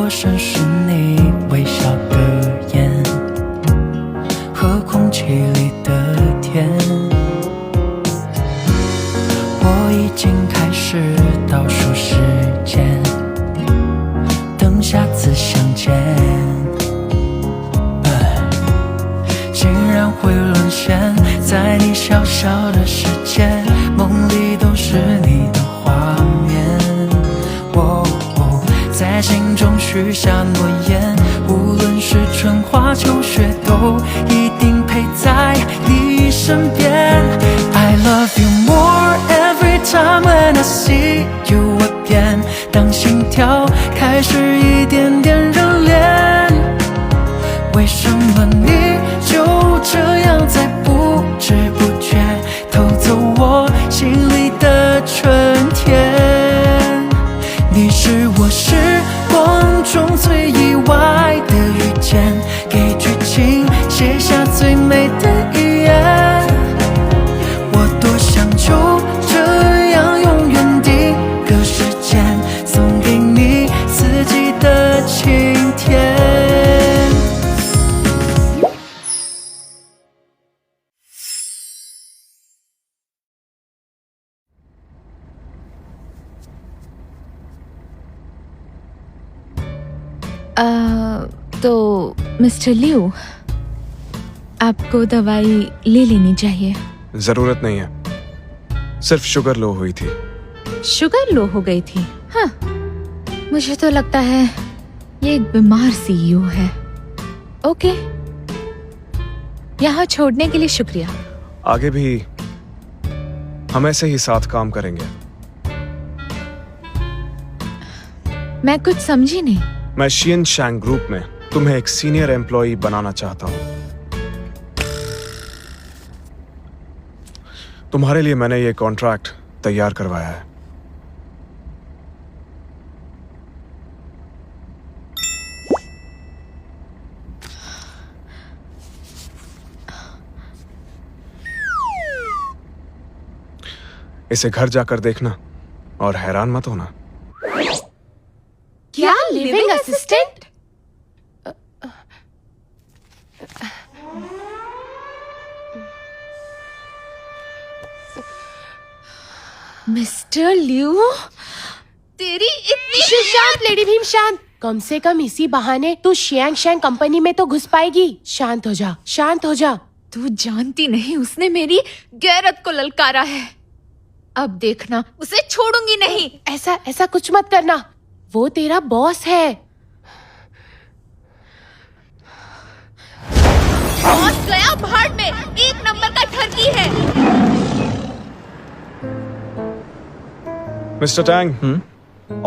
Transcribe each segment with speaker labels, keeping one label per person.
Speaker 1: 过深是你微笑的眼和空气里的甜。我已经开始倒数时间，等下次相见。竟然会沦陷在你小小的世界，梦里都是你的画面。在心中许下诺言，无论是春花秋雪，都一定陪在你身边。I love you more every time when I see you again。当心跳开始一点点热恋，为什么你就这样在不知不觉偷走我心里的春天？你是我时光中最意外的遇见，给剧情写下最美的语言。我多想就这样永远定格时间，送给你四季的晴天。
Speaker 2: तो mister Liu, आपको दवाई ले लेनी चाहिए।
Speaker 3: जरूरत नहीं है, सिर्फ शुगर लो हुई थी।
Speaker 2: शुगर लो हो गई थी? हाँ, मुझे तो लगता है ये एक बीमार सीईओ है। ओके, यहाँ छोड़ने के लिए शुक्रिया।
Speaker 3: आगे भी हम ऐसे ही साथ काम करेंगे।
Speaker 2: मैं कुछ समझी नहीं।
Speaker 3: मैं शियन शैंग ग्रुप में तुम्हें एक सीनियर एम्प्लॉय बनाना चाहता हूं। तुम्हारे लिए मैंने ये कॉन्ट्रैक्ट तैयार करवाया है। इसे घर जाकर देखना और हैरान मत होना।
Speaker 2: क्या लिविंग असिस्टेंट? मिस्टर लिू, तेरी इतनी
Speaker 4: शांत लेडी भीम, शांत। कम से कम इसी बहाने तू शियांग शैंग कंपनी में तो घुस पाएगी। शांत हो जा, शांत हो जा।
Speaker 2: तू जानती नहीं उसने मेरी गैरत को ललकारा है। अब देखना, उसे छोड़ूंगी नहीं।
Speaker 4: ऐसा कुछ मत करना, वो तेरा बॉस है।
Speaker 2: बॉस गया भाड़ में, एक नंबर का ठरकी है।
Speaker 3: मिस्टर टैंग,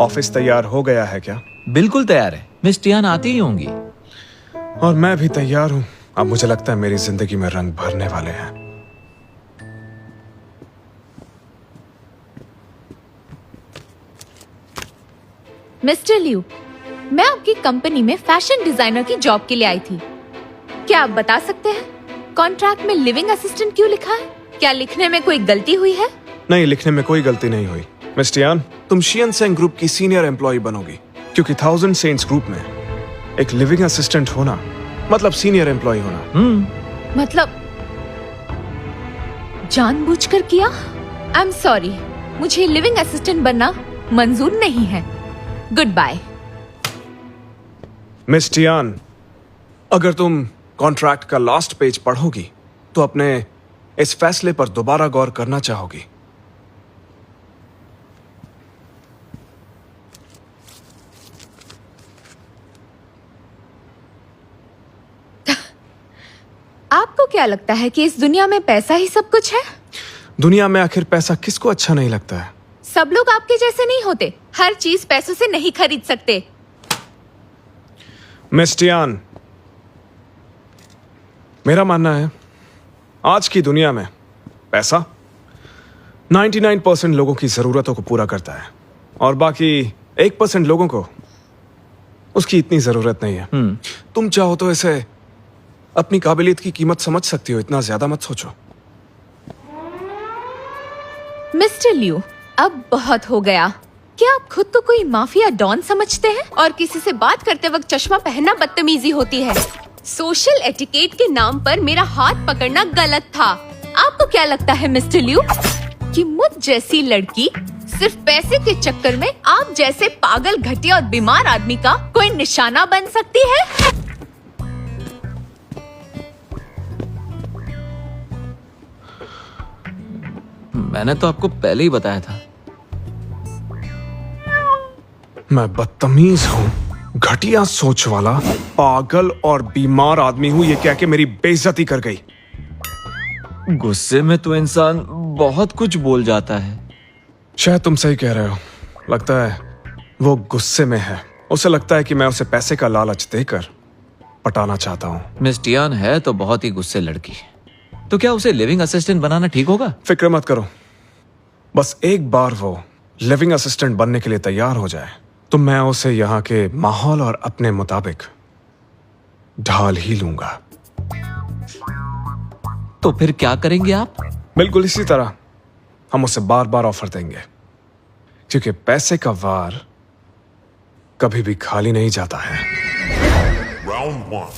Speaker 3: ऑफिस तैयार हो गया है क्या?
Speaker 5: बिल्कुल तैयार है, मिस टियान आती ही होंगी।
Speaker 3: और मैं भी तैयार हूं। अब मुझे लगता है मेरी जिंदगी में रंग भरने वाले हैं।
Speaker 2: मिस्टर लिू, मैं आपकी कंपनी में फैशन डिजाइनर की जॉब के लिए आई थी। क्या आप बता सकते हैं कॉन्ट्रैक्ट में लिविंग असिस्टेंट क्यों लिखा है? क्या लिखने में कोई गलती हुई है?
Speaker 3: नहीं, लिखने में कोई गलती नहीं हुई। मिस टियान, तुम शियन शैंग ग्रुप की सीनियर एम्प्लॉय बनोगी, क्योंकि थाउजेंड सेंट्स ग्रुप में एक लिविंग असिस्टेंट होना मतलब सीनियर एम्प्लॉय होना।
Speaker 2: मतलब जानबूझकर किया? आई एम सॉरी, मुझे लिविंग असिस्टेंट बनना मंजूर नहीं है। Good bye.
Speaker 3: मिस टियान, अगर तुम कॉन्ट्रैक्ट का लास्ट पेज पढ़ोगी तो अपने इस फैसले पर दोबारा गौर करना चाहोगी।
Speaker 2: आपको क्या लगता है कि इस दुनिया में पैसा ही सब कुछ है?
Speaker 3: दुनिया में आखिर पैसा किसको अच्छा नहीं लगता है?
Speaker 2: सब लोग आपके जैसे नहीं होते। हर चीज पैसों से नहीं खरीद सकते।
Speaker 3: मिस टियान, मेरा मानना है आज की दुनिया में पैसा 99% लोगों की जरूरतों को पूरा करता है और बाकी 1% लोगों को उसकी इतनी जरूरत नहीं है। तुम चाहो तो इसे अपनी काबिलियत की कीमत समझ सकती हो, इतना ज्यादा मत सोचो।
Speaker 2: मिस्टर लिू, अब बहुत हो गया। क्या आप खुद को कोई माफिया डॉन समझते हैं और किसी से बात करते वक्त चश्मा पहनना बदतमीजी होती है। सोशल एटिकेट के नाम पर मेरा हाथ पकड़ना गलत था। आपको क्या लगता है मिस्टर लियू कि मुझ जैसी लड़की सिर्फ पैसे के चक्कर में आप जैसे पागल, घटिया और बीमार आदमी का कोई निशाना बन सकती है?
Speaker 5: मैंने तो आपको पहले ही बताया था।
Speaker 3: मैं बदतमीज हूँ, घटिया सोच वाला, पागल और बीमार आदमी हूँ, ये कह के मेरी बेइज्जती कर गई।
Speaker 5: गुस्से में तो इंसान बहुत कुछ बोल जाता है।
Speaker 3: शायद तुम सही कह रहे हो। लगता है वो गुस्से में है। उसे लगता है कि मैं उसे पैसे का लालच देकर पटाना चाहता हूँ।
Speaker 5: मिस टियान है तो बहुत ही गुस्से लड़की। तो क्या उसे लिविंग असिस्टेंट बनाना ठीक होगा?
Speaker 3: फिक्र मत करो, बस एक बार वो लिविंग असिस्टेंट बनने के लिए तैयार हो जाए तो मैं उसे यहाँ के माहौल और अपने मुताबिक ढाल ही लूंगा।
Speaker 5: तो फिर क्या करेंगे आप?
Speaker 3: बिल्कुल इसी तरह हम उसे बार बार ऑफर देंगे, क्योंकि पैसे का वार कभी भी खाली नहीं जाता है।
Speaker 6: Round 1.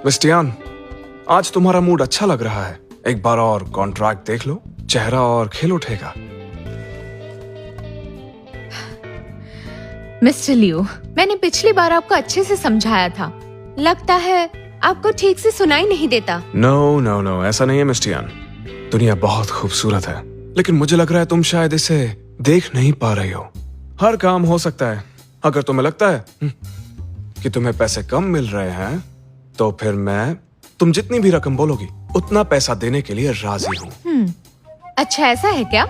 Speaker 3: मिस टियान, आज तुम्हारा मूड अच्छा लग रहा है। एक बार और कॉन्ट्रैक्ट देख लो, चेहरा और खिल उठेगा।
Speaker 2: मिस्टर लियू, मैंने पिछली बार आपको अच्छे से समझाया था। लगता है आपको ठीक से सुनाई नहीं देता।
Speaker 3: नो नो नो, ऐसा नहीं है मिस टियान। दुनिया बहुत खूबसूरत है, लेकिन मुझे लग रहा है तुम शायद इसे देख नहीं पा रही हो। हर काम हो सकता है। अगर तुम्हें लगता है कि तुम्हें पैसे कम मिल रहे हैं, तो फिर मैं तुम जितनी भी रकम बोलोगी उतना पैसा देने के लिए राजी हूँ।
Speaker 2: अच्छा, ऐसा है क्या?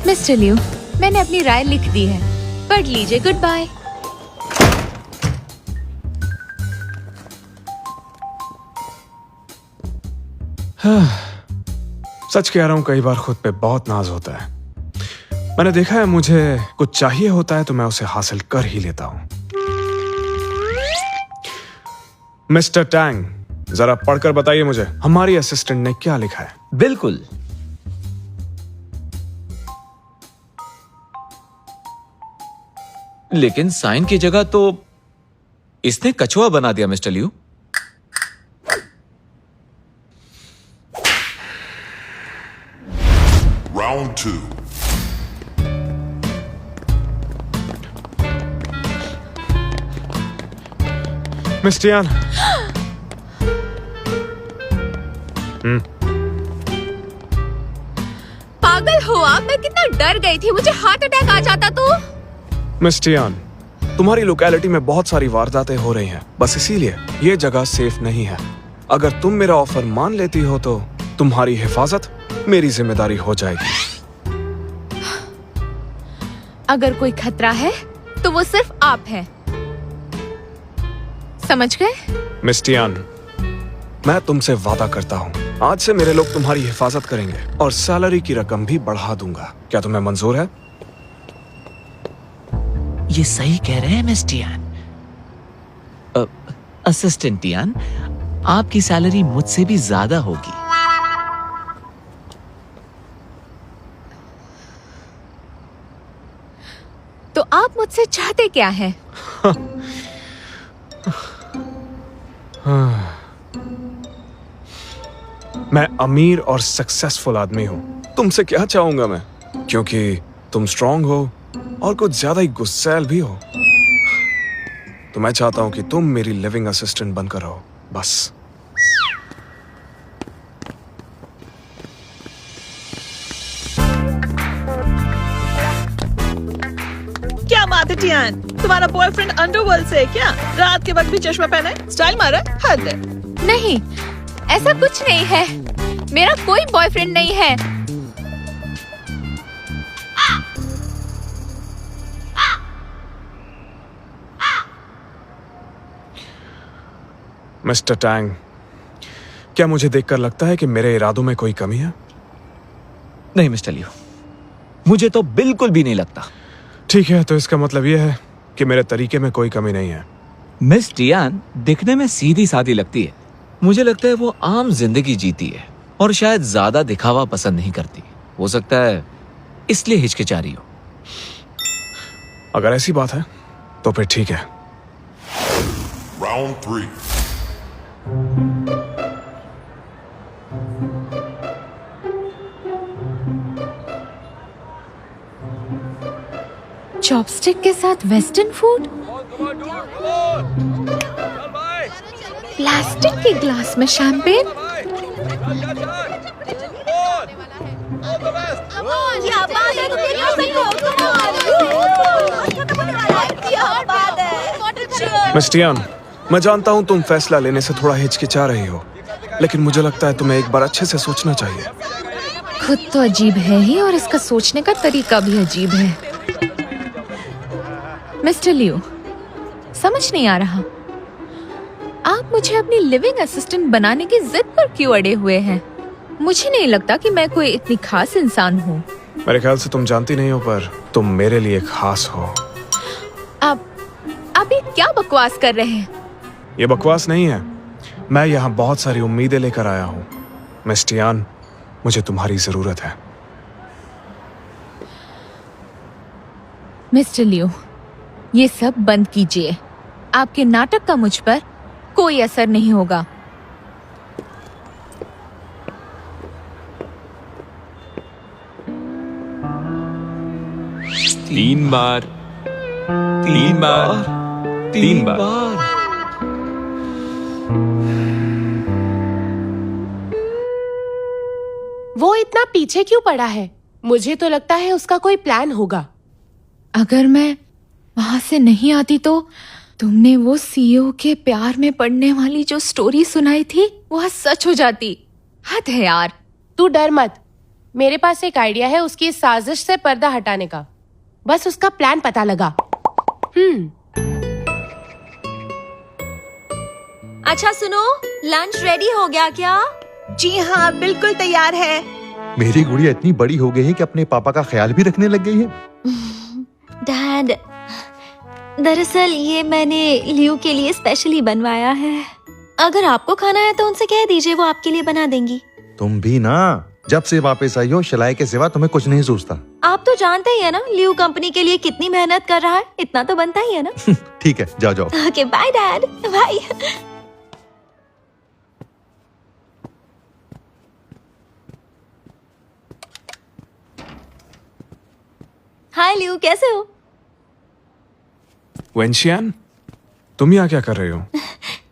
Speaker 2: मिस्टर लियू, मैंने अपनी राय लिख दी है, पढ़ लीजिए। Good bye.
Speaker 3: सच कह रहा हूं, कई बार खुद पे बहुत नाज होता है। मैंने देखा है, मुझे कुछ चाहिए होता है तो मैं उसे हासिल कर ही लेता हूं। मिस्टर टैंग, जरा पढ़कर बताइए मुझे हमारी असिस्टेंट ने क्या लिखा है।
Speaker 5: बिल्कुल। लेकिन साइन की जगह तो इसने कछुआ बना दिया mister Liu.
Speaker 6: Round 2.
Speaker 3: Miss Tian,
Speaker 2: पागल हो आप? मैं कितना डर गई थी, मुझे हार्ट अटैक आ जाता तो।
Speaker 3: मिस टियान, तुम्हारी लोकेलिटी में बहुत सारी वारदातें हो रही हैं, बस इसीलिए ये जगह सेफ नहीं है। अगर तुम मेरा ऑफर मान लेती हो तो तुम्हारी हिफाजत मेरी जिम्मेदारी हो जाएगी।
Speaker 2: अगर कोई खतरा है तो वो सिर्फ आप हैं। समझ गए?
Speaker 3: मिस टियान, मैं तुमसे वादा करता हूँ, आज से मेरे लोग तुम्हारी हिफाजत करेंगे और सैलरी की रकम भी बढ़ा दूंगा। क्या तुम्हें मंजूर है?
Speaker 5: ये सही कह रहे हैं मिस टियान। असिस्टेंट टियान, आपकी सैलरी मुझसे भी ज्यादा होगी।
Speaker 2: तो आप मुझसे चाहते क्या हैं?
Speaker 3: मैं अमीर और सक्सेसफुल आदमी हूँ। तुमसे क्या चाहूंगा मैं, क्योंकि तुम स्ट्रांग हो और कुछ ज्यादा ही गुस्सैल भी हो। तो मैं चाहता हूँ कि तुम मेरी लिविंग असिस्टेंट बनकर रहो, बस।
Speaker 7: क्या बात है टियान, तुम्हारा बॉयफ्रेंड अंडरवर्ल्ड से है क्या? रात के वक्त भी चश्मा पहना है, स्टाइल मारा है, हद है।
Speaker 2: नहीं, ऐसा कुछ नहीं है। मेरा कोई बॉयफ्रेंड नहीं है।
Speaker 3: मिस्टर टैंग, क्या मुझे देखकर लगता है कि मेरे इरादों में कोई कमी है?
Speaker 5: नहीं मिस्टर लियो, मुझे तो बिल्कुल भी नहीं लगता।
Speaker 3: ठीक है, तो इसका मतलब यह है कि मेरे तरीके में कोई कमी नहीं है।
Speaker 5: मिस टियान दिखने में सीधी सादी लगती है। मुझे लगता है वो आम जिंदगी जीती है और शायद ज्यादा दिखावा पसंद नहीं करती। हो सकता है इसलिए हिचकिचा रही हो।
Speaker 3: अगर ऐसी बात है तो फिर ठीक है।
Speaker 6: Round 3.
Speaker 2: चॉपस्टिक के साथ वेस्टर्न फूड, प्लास्टिक के ग्लास में शैंपेन।
Speaker 3: मिस टियान, मैं जानता हूं तुम फैसला लेने से थोड़ा हिचकिचा रही हो, लेकिन मुझे लगता है तुम्हें एक बार अच्छे से सोचना चाहिए।
Speaker 2: खुद तो अजीब है ही और इसका सोचने का तरीका भी अजीब है। मिस्टर लियो, समझ नहीं आ रहा, आप मुझे अपनी लिविंग असिस्टेंट बनाने की जिद पर क्यों अड़े हुए हैं? मुझे नहीं लगता कि मैं कोई इतनी खास इंसान हूँ।
Speaker 3: मेरे ख्याल से तुम जानती नहीं हो, पर तुम मेरे लिए खास हो।
Speaker 2: आप ये क्या बकवास कर रहे हैं?
Speaker 3: ये बकवास नहीं है, मैं यहाँ बहुत सारी उम्मीदें लेकर आया हूँ। मिस टियान, मुझे तुम्हारी जरूरत है।
Speaker 2: मिस्टर लियो, ये सब बंद कीजिए। आपके नाटक का मुझ पर कोई असर नहीं होगा।
Speaker 5: तीन बार, तीन बार, तीन बार।
Speaker 4: वो इतना पीछे क्यों पड़ा है? मुझे तो लगता है उसका कोई प्लान होगा।
Speaker 2: अगर मैं वहां से नहीं आती तो तुमने वो सीईओ के प्यार में पड़ने वाली जो स्टोरी सुनाई थी वो आज सच हो जाती। हद है यार।
Speaker 4: तू डर मत, मेरे पास एक आइडिया है उसकी इस साजिश से पर्दा हटाने का। बस उसका प्लान पता लगा।
Speaker 8: अच्छा सुनो, लंच रेडी हो गया क्या?
Speaker 7: जी हाँ, बिल्कुल तैयार है।
Speaker 9: मेरी गुड़िया इतनी बड़ी हो गई है कि अपने पापा का ख्याल भी रखने लग गई है।
Speaker 8: डैड, दरअसल ये मैंने लियो के लिए स्पेशली बनवाया है। अगर आपको खाना है तो उनसे कह दीजिए, वो आपके लिए बना देंगी।
Speaker 9: तुम भी ना, जब से वापस आई हो शलाई के सिवा तुम्हें कुछ नहीं सोचता।
Speaker 8: आप तो जानते ही है ना लियो कंपनी के लिए कितनी मेहनत कर रहा है, इतना तो बनता ही है ना।
Speaker 9: ठीक है, जाओ जाओ।
Speaker 8: Okay bye dad, bye. Hi Leo, कैसे हो?
Speaker 3: वेंशियान, तुम यहाँ क्या कर रही हो?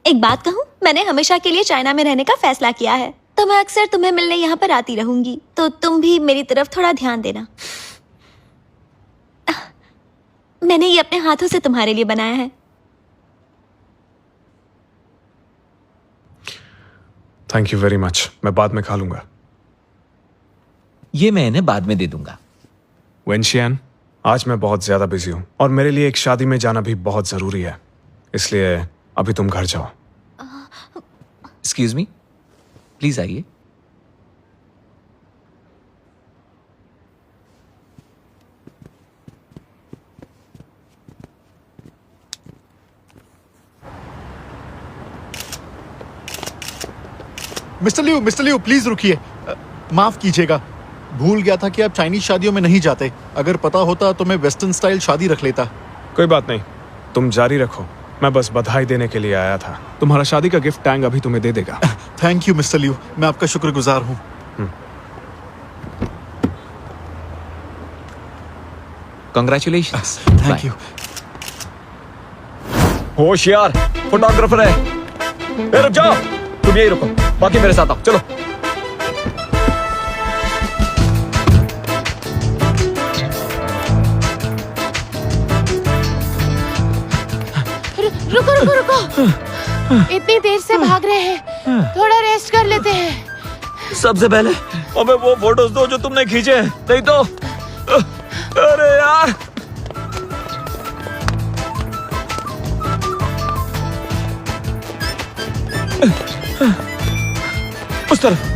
Speaker 8: एक बात कहूँ, मैंने हमेशा के लिए चाइना में रहने का फैसला किया है, तो मैं अक्सर तुम्हें मिलने यहाँ पर आती रहूंगी। तो तुम भी मेरी तरफ थोड़ा ध्यान देना। मैंने ये अपने हाथों से तुम्हारे लिए बनाया है।
Speaker 3: थैंक यू वेरी मच, मैं बाद में खा लूंगा।
Speaker 5: ये मैं इन्हें बाद में दे दूंगा।
Speaker 3: वेंशियान, आज मैं बहुत ज्यादा बिजी हूँ और मेरे लिए एक शादी में जाना भी बहुत जरूरी है, इसलिए अभी तुम घर जाओ।
Speaker 5: एक्सक्यूज मी, प्लीज आइए।
Speaker 10: मिस्टर लियो प्लीज रुकिए। माफ कीजिएगा, भूल गया था कि आप चाइनीज शादियों में नहीं जाते। अगर पता होता तो मैं वेस्टर्न स्टाइल शादी रख लेता।
Speaker 3: कोई बात नहीं, तुम जारी रखो, मैं बस बधाई देने के लिए आया था। तुम्हारा शादी का गिफ्ट टैंग अभी तुम्हें दे देगा।
Speaker 10: थैंक यू मिस्टर लियो, मैं आपका शुक्रगुजार हूँ।
Speaker 5: कांग्रेचुलेशंस।
Speaker 10: Thank you.
Speaker 5: होशियार, फोटोग्राफर है। ए, रुक जाओ, तुम यही रुको, बाकी मेरे साथ आओ, चलो।
Speaker 4: रुको। इतनी देर से भाग रहे हैं, थोड़ा रेस्ट कर लेते हैं।
Speaker 5: सबसे पहले हमें वो फोटोज दो जो तुमने खींचे, नहीं तो अरे यार।
Speaker 3: तरफ।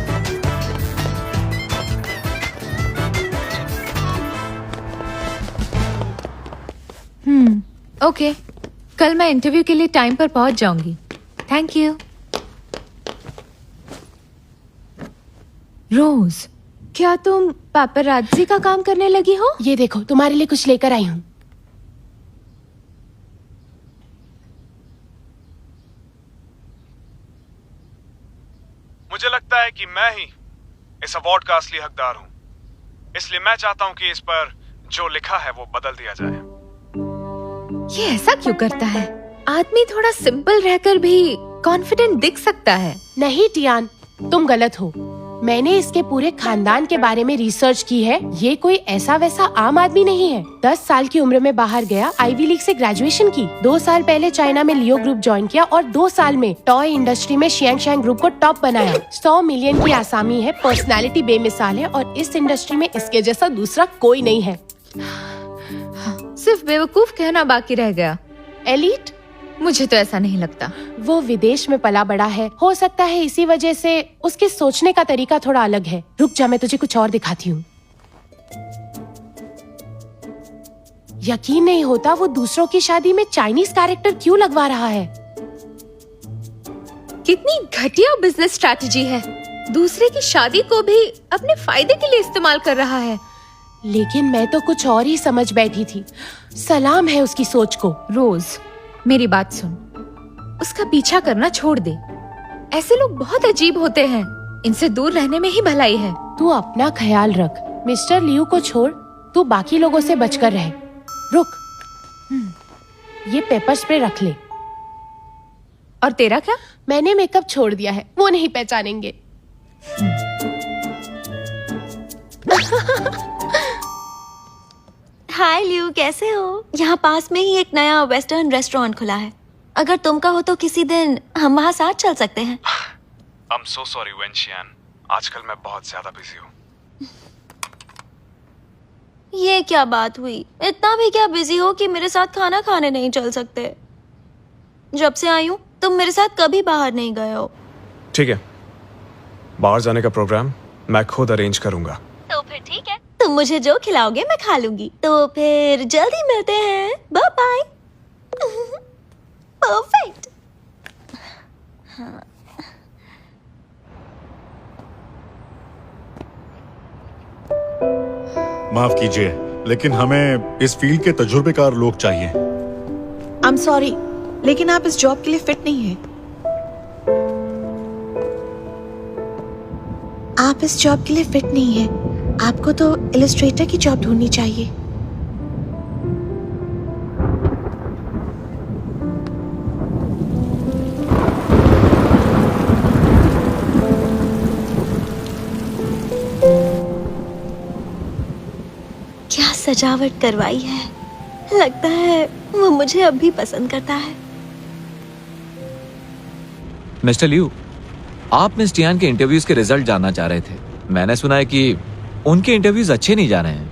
Speaker 2: ओके, कल मैं इंटरव्यू के लिए टाइम पर पहुंच जाऊंगी। Thank you. रोज, क्या तुम पापराज़ी का काम करने लगी हो?
Speaker 4: ये देखो, तुम्हारे लिए कुछ लेकर आई हूँ।
Speaker 3: मुझे लगता है कि मैं ही इस अवार्ड का असली हकदार हूँ, इसलिए मैं चाहता हूँ कि इस पर जो लिखा है वो बदल दिया जाए।
Speaker 2: ये ऐसा क्यों करता है? आदमी थोड़ा सिंपल रहकर भी कॉन्फिडेंट दिख सकता है।
Speaker 4: नहीं टियान, तुम गलत हो। मैंने इसके पूरे खानदान के बारे में रिसर्च की है। ये कोई ऐसा वैसा आम आदमी नहीं है। 10 साल की उम्र में बाहर गया, आईवी लीग से ग्रेजुएशन की, 2 साल पहले चाइना में लियो ग्रुप ज्वाइन किया और 2 साल में टॉय इंडस्ट्री में शियांगशैंग ग्रुप को टॉप बनाया। 100 मिलियन की आसामी है, पर्सनालिटी बेमिसाल है और इस इंडस्ट्री में इसके जैसा दूसरा कोई नहीं है।
Speaker 2: सिर्फ बेवकूफ कहना बाकी रह गया।
Speaker 4: एलीट?
Speaker 2: मुझे तो ऐसा नहीं लगता।
Speaker 4: वो विदेश में पला बड़ा है, हो सकता है इसी वजह से उसके सोचने का तरीका थोड़ा अलग है। रुक जा, मैं तुझे कुछ और दिखाती हूँ। यकीन नहीं होता वो दूसरों की शादी में चाइनीज कैरेक्टर क्यों लगवा रहा है।
Speaker 2: कितनी घटिया बिजनेस स्ट्रैटेजी है। दूसरे की शादी को भी अपने फायदे के लिए इस्तेमाल कर रहा है।
Speaker 4: लेकिन मैं तो कुछ और ही समझ बैठी थी। सलाम है उसकी सोच को।
Speaker 2: रोज, मेरी बात सुन, उसका पीछा करना छोड़ दे। ऐसे लोग बहुत अजीब होते हैं, इनसे दूर रहने में ही भलाई है।
Speaker 4: तू अपना ख्याल रख। मिस्टर लियू को छोड़, तू बाकी लोगों से बचकर रह। रुक, ये पेपर स्प्रे रख ले।
Speaker 2: और तेरा क्या?
Speaker 4: मैंने मेकअप छोड़ दिया है, वो नहीं पहचानेंगे।
Speaker 8: हाय लियू, कैसे हो? यहाँ पास में ही एक नया वेस्टर्न रेस्टोरेंट खुला है। अगर तुम कहो तो किसी दिन हम वहाँ साथ चल सकते हैं।
Speaker 3: I'm so sorry वेंशियान, आजकल मैं बहुत ज्यादा बिजी हूँ।
Speaker 8: ये क्या बात हुई? इतना भी क्या बिजी हो कि मेरे साथ खाना खाने नहीं चल सकते? जब से आई हूँ तुम मेरे साथ कभी बाहर नहीं गए हो।
Speaker 3: ठीक है, बाहर जाने का प्रोग्राम मैं खुद अरेंज करूंगा।
Speaker 8: तो फिर ठीक है, तुम मुझे जो खिलाओगे मैं खा लूंगी। तो फिर जल्दी मिलते हैं। Bye bye. परफेक्ट।
Speaker 10: माफ कीजिए, लेकिन हमें इस फील्ड के तजुर्बेकार लोग चाहिए।
Speaker 7: आई एम सॉरी, लेकिन आप इस जॉब के लिए फिट नहीं हैं। आप इस जॉब के लिए फिट नहीं हैं। आपको तो इलस्ट्रेटर की जॉब ढूंढनी चाहिए।
Speaker 8: क्या सजावट करवाई है। लगता है वो मुझे अब भी पसंद करता है।
Speaker 5: मिस्टर लियू, आप मिस टियान के इंटरव्यूज के रिजल्ट जानना चाह रहे थे। मैंने सुना है कि उनके इंटरव्यूज अच्छे नहीं जा रहे हैं।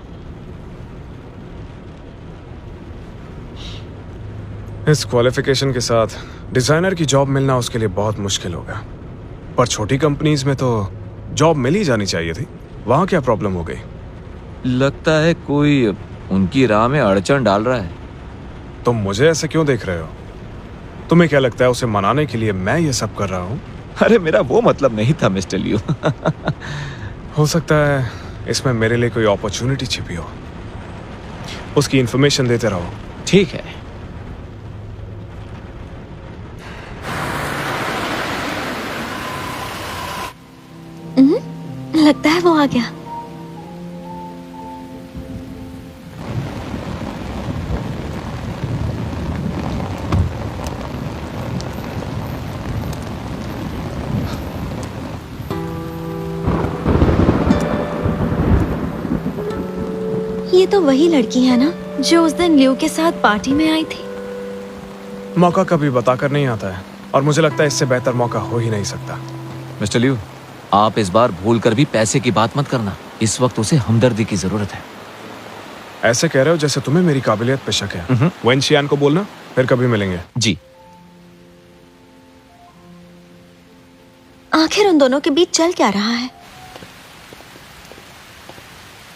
Speaker 3: इस क्वालिफिकेशन के साथ डिजाइनर की जॉब मिलना उसके लिए बहुत मुश्किल होगा। पर छोटी कंपनीज में तो जॉब मिल ही जानी चाहिए थी। वहां क्या प्रॉब्लम हो गई?
Speaker 5: लगता है कोई उनकी राह में अड़चन डाल रहा है।
Speaker 3: तुम मुझे ऐसे क्यों देख रहे हो? तुम्हें क्या लगता है उसे मनाने के लिए मैं ये सब कर रहा हूँ?
Speaker 5: अरे मेरा वो मतलब नहीं था मिस्टर लियू।
Speaker 3: हो सकता है इसमें मेरे लिए कोई अपॉर्चुनिटी छिपी हो। उसकी इंफॉर्मेशन देते रहो।
Speaker 5: ठीक है।
Speaker 8: लगता है वो आ गया। ये तो वही लड़की है ना जो उस दिन लियो के साथ पार्टी में आई थी।
Speaker 3: मौका कभी बताकर नहीं आता है और मुझे लगता है इससे बेहतर मौका हो ही नहीं सकता।
Speaker 5: मिस्टर लियू, आप इस बार भूलकर भी पैसे की बात मत करना। इस वक्त उसे हमदर्दी की जरूरत है।
Speaker 3: ऐसे कह रहे हो जैसे तुम्हें मेरी काबिलियत पे शक है। वेंशियान को बोलना, फिर कभी मिलेंगे।
Speaker 5: जी।
Speaker 8: आखिर उन दोनों के बीच चल क्या रहा है?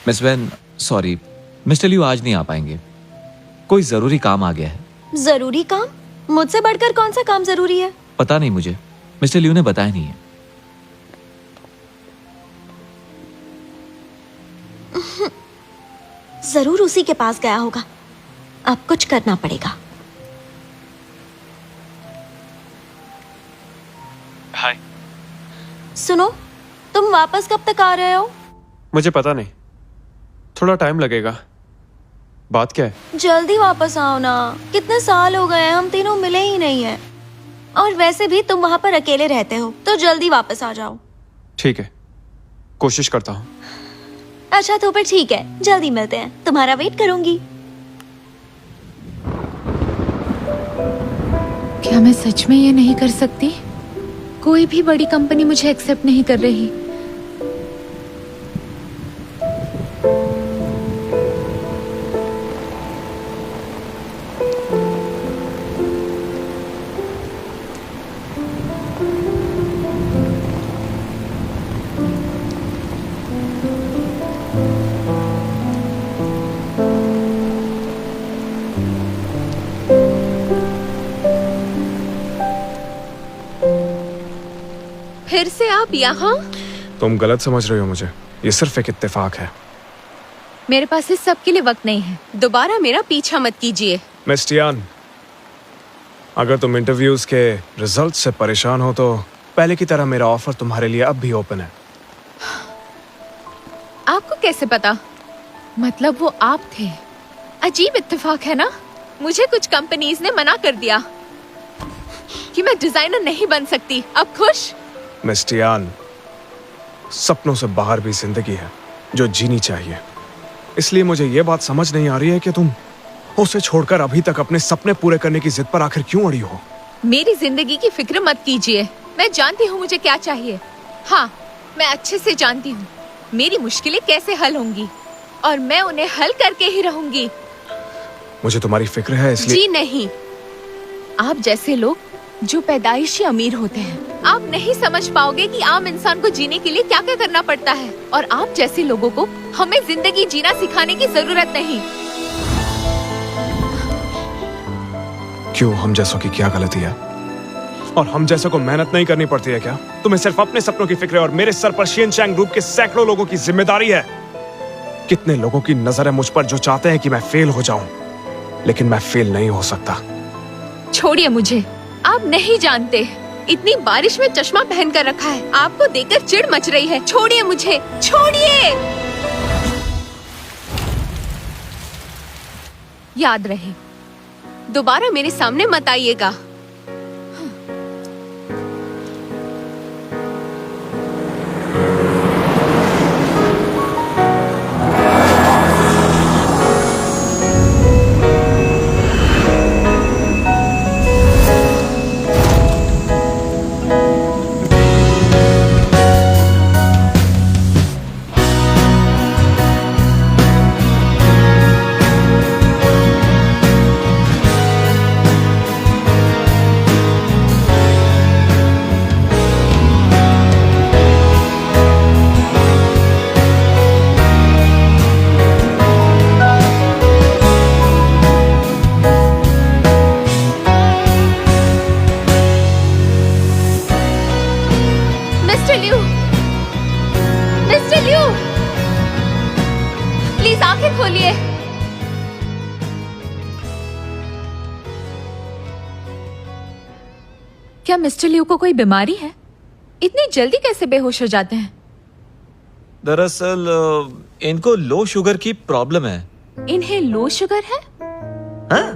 Speaker 5: Miss Wan, sorry, mister Liu आज नहीं आ पाएंगे। कोई जरूरी काम आ गया है।
Speaker 8: जरूरी काम? मुझसे बढ़कर कौन सा काम जरूरी है?
Speaker 5: पता नहीं मुझे, मिस्टर लियू ने बताया नहीं है।
Speaker 8: जरूर उसी के पास गया होगा। अब कुछ करना पड़ेगा।
Speaker 11: हाय।
Speaker 8: सुनो, तुम वापस कब तक आ रहे हो?
Speaker 11: मुझे पता नहीं, थोड़ा टाइम लगेगा। बात क्या है?
Speaker 8: जल्दी वापस आओ ना। कितने साल हो गए हैं, हम तीनों मिले ही नहीं हैं। और वैसे भी तुम वहां पर अकेले रहते हो, तो जल्दी वापस आ जाओ।
Speaker 11: ठीक है, कोशिश करता हूँ।
Speaker 8: अच्छा तो फिर ठीक है, जल्दी मिलते हैं। तुम्हारा वेट करूंगी।
Speaker 2: क्या मैं सच में ये नहीं कर सकती? कोई भी बड़ी कंपनी मुझे एक्सेप्ट नहीं कर रही। फिर से आप यहाँ?
Speaker 3: तुम गलत समझ रही हो मुझे। ये सिर्फ एक इत्तेफाक है।
Speaker 2: मेरे पास इस सब के लिए वक्त नहीं है। दोबारा मेरा पीछा मत कीजिए।
Speaker 3: मिस टियान, अगर तुम इंटरव्यूज के रिजल्ट से परेशान हो तो पहले की तरह मेरा ऑफर तुम्हारे लिए अब भी ओपन है।
Speaker 2: आपको कैसे पता? मतलब वो आप थे। अजीब इत्तेफाक है ना। मुझे कुछ कंपनीज ने मना कर दिया कि मैं डिजाइनर नहीं बन सकती। अब खुश?
Speaker 3: मिस टियान, सपनों से बाहर भी जिंदगी है जो जीनी चाहिए। इसलिए मुझे ये बात समझ नहीं आ रही है कि तुम उसे छोड़कर अभी तक अपने सपने पूरे करने की जिद पर आखिर क्यों अड़ी हो।
Speaker 2: मेरी जिंदगी की फिक्र मत कीजिए। मैं जानती हूँ मुझे क्या चाहिए। हाँ, मैं अच्छे से जानती हूँ मेरी मुश्किलें कैसे हल होंगी और मैं उन्हें हल करके ही रहूंगी।
Speaker 3: मुझे तुम्हारी फिक्र है इसलिए।
Speaker 2: जी नहीं। आप जैसे लोग जो पैदाइशी अमीर होते हैं, आप नहीं समझ पाओगे कि आम इंसान को जीने के लिए क्या क्या करना पड़ता है। और आप जैसे लोगों को हमें जिंदगी जीना सिखाने की जरूरत नहीं।
Speaker 3: क्यों? हम जैसों की क्या गलती है? और हम जैसों को मेहनत नहीं करनी पड़ती है क्या? तुम्हें सिर्फ अपने सपनों की फिक्र है और मेरे सर पर शिनचैंग ग्रुप के सैकड़ों लोगों की जिम्मेदारी है। कितने लोगों की नजर है मुझ पर जो चाहते हैं कि मैं फेल हो जाऊं, लेकिन मैं फेल नहीं हो सकता।
Speaker 2: छोड़िए मुझे। आप नहीं जानते, इतनी बारिश में चश्मा पहन कर रखा है। आपको देखकर चिढ़ मच रही है। छोड़िए मुझे, छोड़िए। याद रहे, दोबारा मेरे सामने मत आइएगा। मिस्टर लियू, प्लीज आंखें खोलिए। क्या मिस्टर लियू को कोई बीमारी है? इतनी जल्दी कैसे बेहोश हो जाते हैं?
Speaker 5: दरअसल इनको लो शुगर की प्रॉब्लम है।
Speaker 2: इन्हें लो शुगर है?
Speaker 5: हाँ?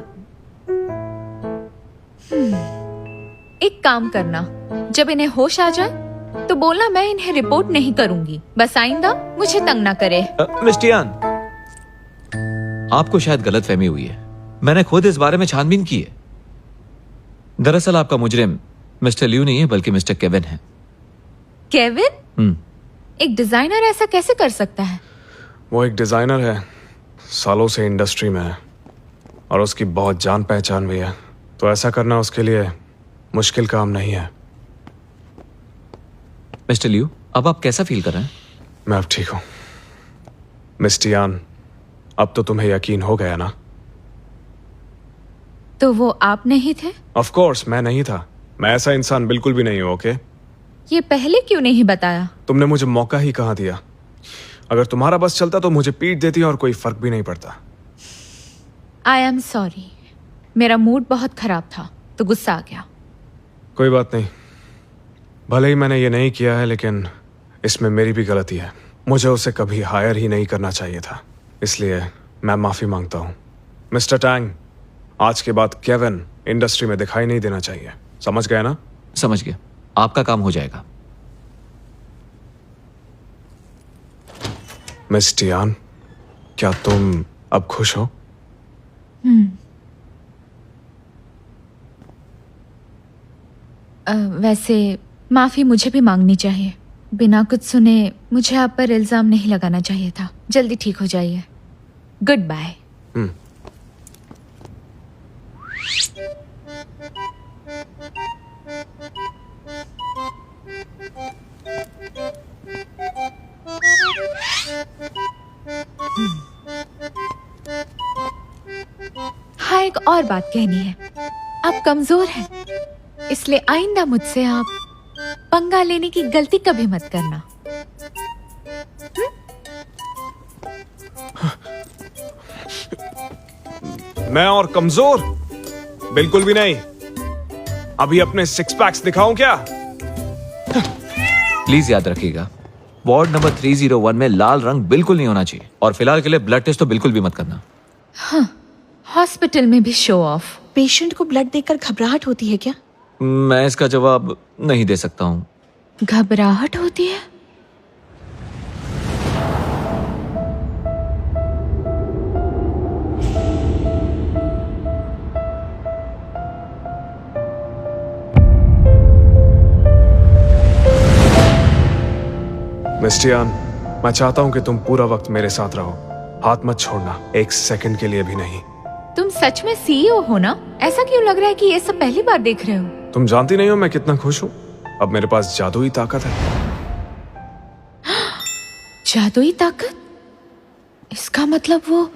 Speaker 2: एक काम करना, जब इन्हें होश आ जाए तो बोलना मैं इन्हें रिपोर्ट नहीं करूंगी। बस आइंदा मुझे तंग ना करे।
Speaker 5: मिस टियान, आपको शायद गलतफहमी हुई है। मैंने खुद इस बारे में छानबीन की है। दरअसल आपका मुजरिम मिस्टर लियू नहीं है बल्कि मिस्टर केविन है।
Speaker 2: केविन? एक डिजाइनर ऐसा कैसे कर सकता है?
Speaker 3: वो एक डिजाइनर है, सालों से इंडस्ट्री में है और उसकी बहुत जान पहचान भी है, तो ऐसा करना उसके लिए मुश्किल काम नहीं है।
Speaker 5: मिस्टर लियू, अब आप कैसा फील कर रहे हैं?
Speaker 3: मैं अब ठीक हूं। मिस टियान, अब तो तुम्हें यकीन हो गया ना?
Speaker 2: तो वो आप नहीं थे?
Speaker 3: ऑफ कोर्स मैं नहीं था। मैं ऐसा इंसान बिल्कुल भी नहीं हूं, ओके?
Speaker 2: ये पहले क्यों नहीं बताया?
Speaker 3: तुमने मुझे मौका ही कहाँ दिया? अगर तुम्हारा बस चलता तो मुझे पीट देती और कोई फर्क भी नहीं पड़ता।
Speaker 2: आई एम सॉरी, मेरा मूड बहुत खराब था तो गुस्सा आ गया।
Speaker 3: कोई बात नहीं, भले ही मैंने ये नहीं किया है, लेकिन इसमें मेरी भी गलती है। मुझे उसे कभी हायर ही नहीं करना चाहिए था, इसलिए मैं माफी मांगता हूँ। मिस्टर टैंग, आज के बाद केविन इंडस्ट्री में दिखाई नहीं देना चाहिए, समझ गए ना?
Speaker 5: समझ गया, आपका काम हो जाएगा।
Speaker 3: मिस टियान, क्या तुम अब खुश हो?
Speaker 2: वैसे माफी मुझे भी मांगनी चाहिए। बिना कुछ सुने मुझे आप पर इल्जाम नहीं लगाना चाहिए था। जल्दी ठीक हो जाइए। Good bye. हाँ, एक और बात कहनी है। आप कमजोर हैं, इसलिए आइंदा मुझसे आप पंगा लेने की गलती कभी मत करना।
Speaker 3: मैं और कमजोर? बिल्कुल भी नहीं। अभी अपने सिक्स पैक्स दिखाऊं क्या?
Speaker 5: प्लीज याद रखिएगा, वार्ड नंबर 301 में लाल रंग बिल्कुल नहीं होना चाहिए, और फिलहाल के लिए ब्लड टेस्ट तो बिल्कुल भी मत करना।
Speaker 2: हाँ, हॉस्पिटल में भी शो ऑफ।
Speaker 7: पेशेंट को ब्लड देखकर घबराहट होती है क्या?
Speaker 5: मैं इसका जवाब नहीं दे सकता हूँ।
Speaker 2: घबराहट होती है?
Speaker 3: मिस टियान, मैं चाहता हूं कि तुम पूरा वक्त मेरे साथ रहो। हाथ मत छोड़ना, एक सेकंड के लिए भी नहीं।
Speaker 2: तुम सच में सीईओ हो ना? ऐसा क्यों लग रहा है कि ये सब पहली बार देख रहे हो?
Speaker 3: तुम जानती नहीं हो मैं कितना खुश हूं। अब मेरे पास जादुई ताकत है।
Speaker 2: जादुई ताकत? इसका मतलब वो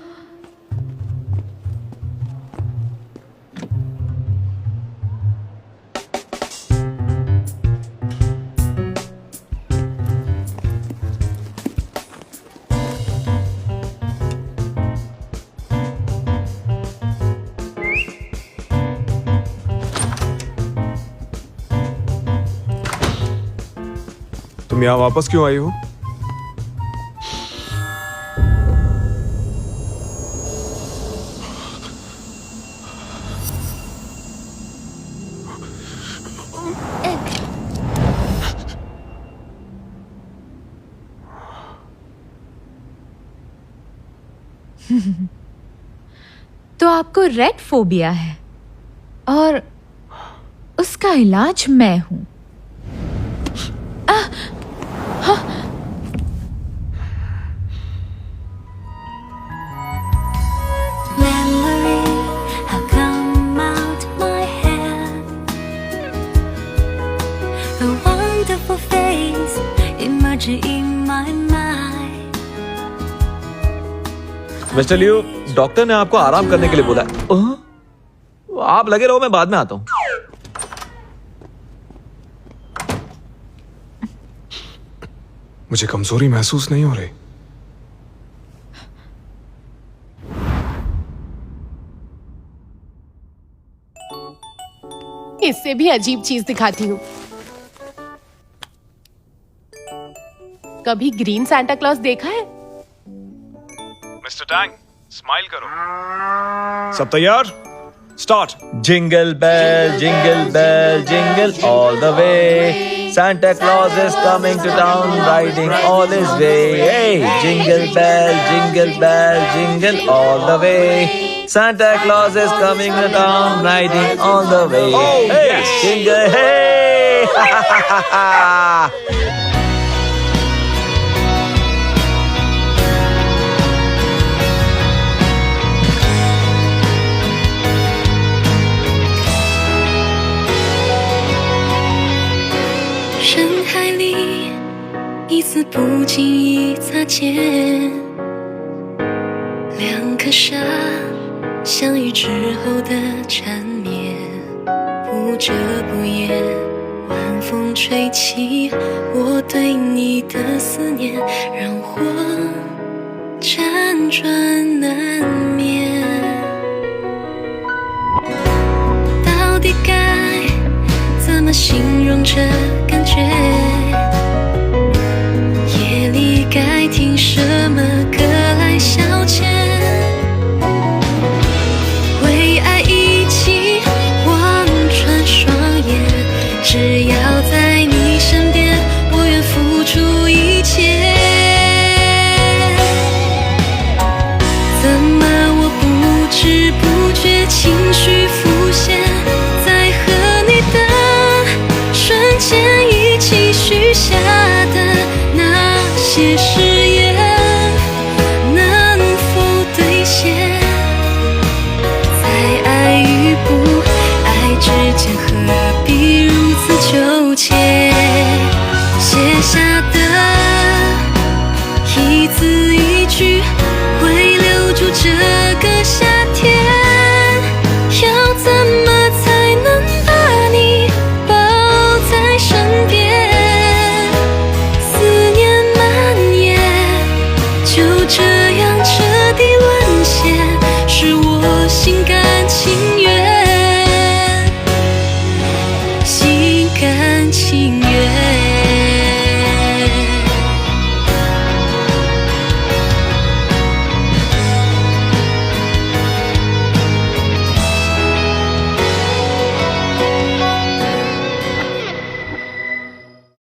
Speaker 3: तुम यहाँ वापस क्यों आई हो?
Speaker 2: तो आपको रेड फोबिया है और उसका इलाज मैं हूं।
Speaker 5: मिस्टर लियू, डॉक्टर ने आपको आराम करने के लिए बोला है। आप लगे रहो, मैं बाद में आता हूँ।
Speaker 3: मुझे कमजोरी महसूस नहीं हो रही।
Speaker 4: इससे भी अजीब चीज दिखाती हूँ। कभी ग्रीन सांता क्लॉज देखा है?
Speaker 3: मिस्टर टैंग, स्माइल करो। सब तैयार? Start.
Speaker 5: Jingle bell jingle all the way, Santa Claus is coming to town riding all his way. Hey, jingle bell jingle all the way, Santa Claus is coming to town riding all the way.
Speaker 3: Oh,
Speaker 5: hey,
Speaker 3: yes.
Speaker 5: jingle hey.
Speaker 1: 人海里一次不经意擦肩，两颗沙相遇之后的缠绵，不遮不掩，晚风吹起我对你的思念，让我辗转难眠。到底该怎么形容这感觉？夜里该听什么歌来消遣？为爱一起望穿双眼，只要在你身边，我愿付出一切。怎么我不知不觉情绪浮现，在和你的瞬间一起许下的那些誓言，能否兑现？在爱与不爱之间，何必如此纠结？写下的一字